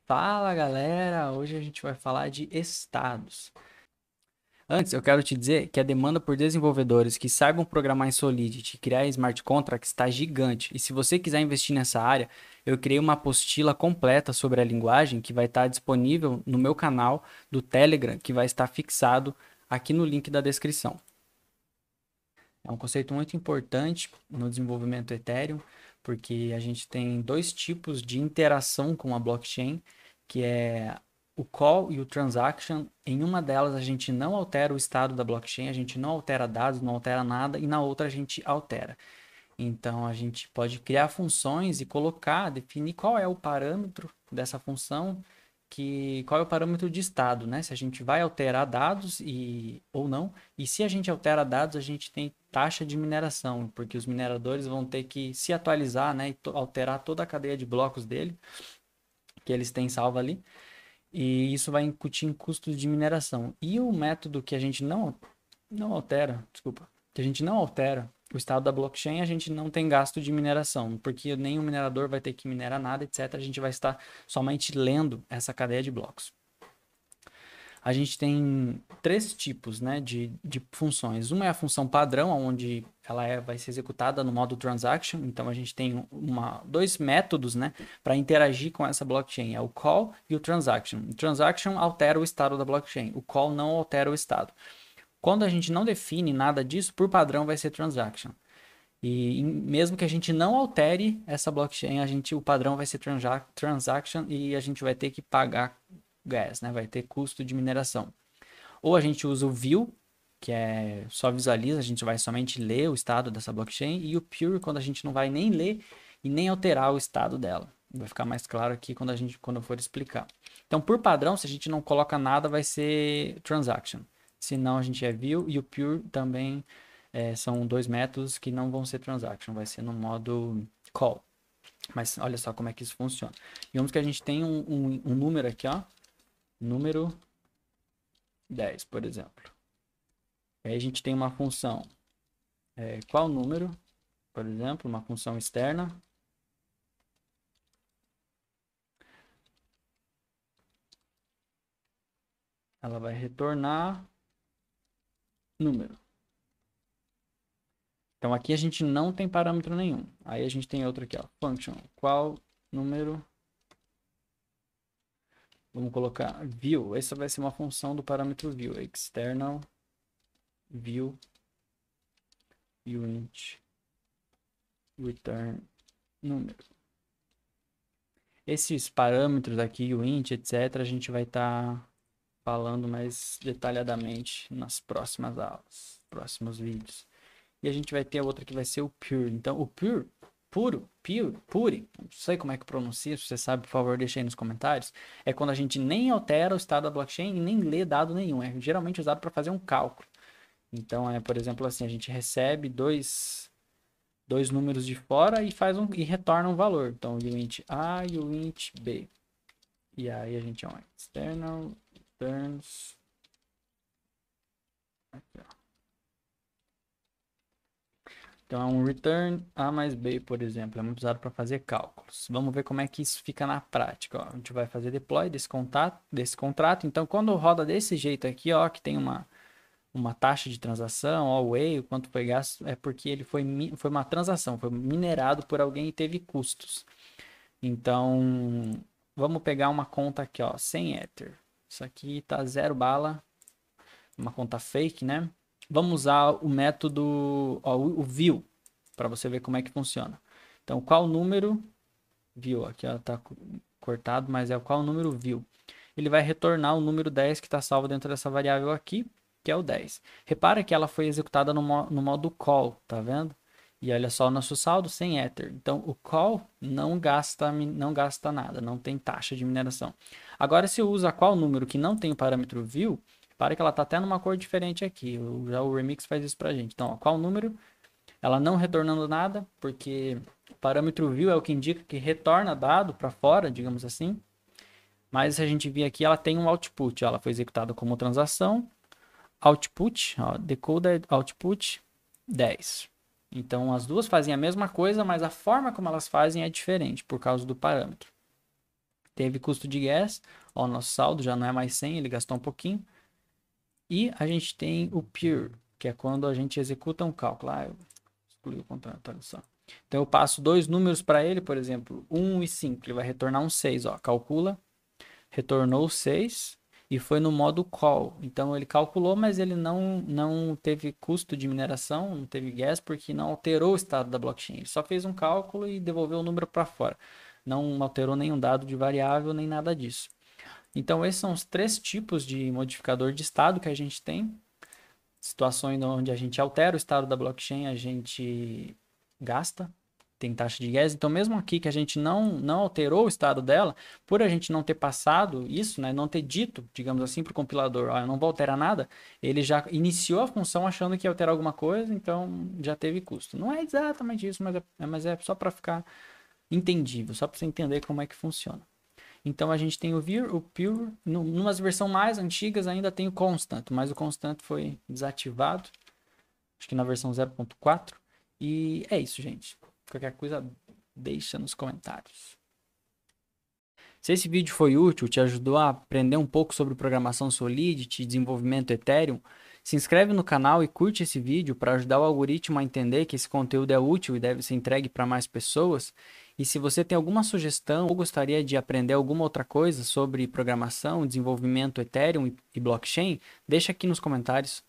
Fala galera, hoje a gente vai falar de estados. Antes, eu quero te dizer que a demanda por desenvolvedores que saibam programar em Solidity e criar smart contracts está gigante. E se você quiser investir nessa área, eu criei uma apostila completa sobre a linguagem que vai estar disponível no meu canal do Telegram, que vai estar fixado aqui no link da descrição. É um conceito muito importante no desenvolvimento Ethereum, porque a gente tem dois tipos de interação com a blockchain, que é o call e o transaction. Em uma delas a gente não altera o estado da blockchain, a gente não altera dados, não altera nada, e na outra a gente altera. Então a gente pode criar funções e colocar, definir qual é o parâmetro dessa função, qual é o parâmetro de estado, né? Se a gente vai alterar dados ou não. E se a gente altera dados, a gente tem taxa de mineração, porque os mineradores vão ter que se atualizar, né? E alterar toda a cadeia de blocos dele, que eles têm salvo ali. E isso vai incutir em custos de mineração. E o método que a gente não altera, desculpa, que a gente não altera o estado da blockchain, a gente não tem gasto de mineração, porque nenhum minerador vai ter que minerar nada, etc. A gente vai estar somente lendo essa cadeia de blocos. A gente tem três tipos, né, de funções. Uma é a função padrão, onde vai ser executada no modo transaction. Então a gente tem dois métodos, né, para interagir com essa blockchain. É o call e o transaction. O transaction altera o estado da blockchain. O call não altera o estado. Quando a gente não define nada disso, por padrão vai ser transaction. E mesmo que a gente não altere essa blockchain, o padrão vai ser transaction e a gente vai ter que pagar gas, né? Vai ter custo de mineração. Ou a gente usa o view, que é só visualiza, a gente vai somente ler o estado dessa blockchain, e o pure, quando a gente não vai nem ler e nem alterar o estado dela. Vai ficar mais claro aqui quando eu for explicar. Então, por padrão, se a gente não coloca nada, vai ser transaction. Se não, a gente é view, e o pure também são dois métodos que não vão ser transaction, vai ser no modo call. Mas olha só como é que isso funciona. Digamos que a gente tem um número aqui, ó. Número 10, por exemplo. Aí a gente tem uma função. Qual número, por exemplo, uma função externa. Ela vai retornar número. Então aqui a gente não tem parâmetro nenhum. Aí a gente tem outro aqui, ó, function. Qual número? Vamos colocar view. Essa vai ser uma função do parâmetro view. External view int return número. Esses parâmetros aqui, o int, etc, a gente vai estar falando mais detalhadamente nas próximas aulas, próximos vídeos. E a gente vai ter a outra que vai ser o pure. Então, o pure, não sei como é que pronuncia, se você sabe, por favor, deixa aí nos comentários. É quando a gente nem altera o estado da blockchain e nem lê dado nenhum. É geralmente usado para fazer um cálculo. Então, por exemplo, assim, a gente recebe dois números de fora e retorna um valor. Então, o int A e o int B. E aí a gente external returns. Aqui, ó. Então, é um return A mais B, por exemplo. É muito usado para fazer cálculos. Vamos ver como é que isso fica na prática. Ó. A gente vai fazer deploy desse contrato. Então, quando roda desse jeito aqui, ó, que tem uma taxa de transação, ó, o whale, quanto foi gasto, é porque ele foi uma transação, foi minerado por alguém e teve custos. Então, vamos pegar uma conta aqui, ó, sem Ether. Isso aqui tá 0 bala, uma conta fake, né? Vamos usar o método, ó, o view, para você ver como é que funciona. Então, qual número, view, aqui ó, tá cortado, mas é qual número view. Ele vai retornar o número 10 que está salvo dentro dessa variável aqui, que é o 10. Repara que ela foi executada no modo call, tá vendo? E olha só o nosso saldo sem Ether. Então, o call não gasta nada, não tem taxa de mineração. Agora, se eu uso qual número que não tem o parâmetro view, repara que ela está até numa cor diferente aqui. Já o Remix faz isso pra gente. Então, ó, qual número? Ela não retornando nada, porque o parâmetro view é o que indica que retorna dado para fora, digamos assim. Mas se a gente vir aqui, ela tem um output. Ela foi executada como transação. Output, ó, decoded output 10. Então as duas fazem a mesma coisa, mas a forma como elas fazem é diferente por causa do parâmetro. teve custo de gas, ó, o nosso saldo já não é mais 100, ele gastou um pouquinho. E a gente tem o pure, que é quando a gente executa um cálculo. Eu excluí o contrato, olha só. Então eu passo dois números para ele, por exemplo, 1 e 5, ele vai retornar um 6, ó, calcula, retornou 6 e foi no modo call. Então ele calculou, mas ele não teve custo de mineração, não teve gas, porque não alterou o estado da blockchain. Ele só fez um cálculo e devolveu o número para fora. Não alterou nenhum dado de variável, nem nada disso. Então esses são os três tipos de modificador de estado que a gente tem. Situações onde a gente altera o estado da blockchain, a gente gasta, tem taxa de gas. Então, mesmo aqui que a gente não alterou o estado dela, por a gente não ter passado isso, né, não ter dito, digamos assim, para o compilador, eu não vou alterar nada, ele já iniciou a função achando que ia alterar alguma coisa, então já teve custo. Não é exatamente isso, mas é só para ficar entendível, só para você entender como é que funciona. Então a gente tem o vir, o pure, numas versões mais antigas ainda tem o constant, mas o constant foi desativado, acho que na versão 0.4. E é isso, gente. Qualquer coisa, deixa nos comentários. Se esse vídeo foi útil, te ajudou a aprender um pouco sobre programação Solidity e desenvolvimento Ethereum, se inscreve no canal e curte esse vídeo para ajudar o algoritmo a entender que esse conteúdo é útil e deve ser entregue para mais pessoas. E se você tem alguma sugestão ou gostaria de aprender alguma outra coisa sobre programação, desenvolvimento Ethereum e blockchain, deixa aqui nos comentários.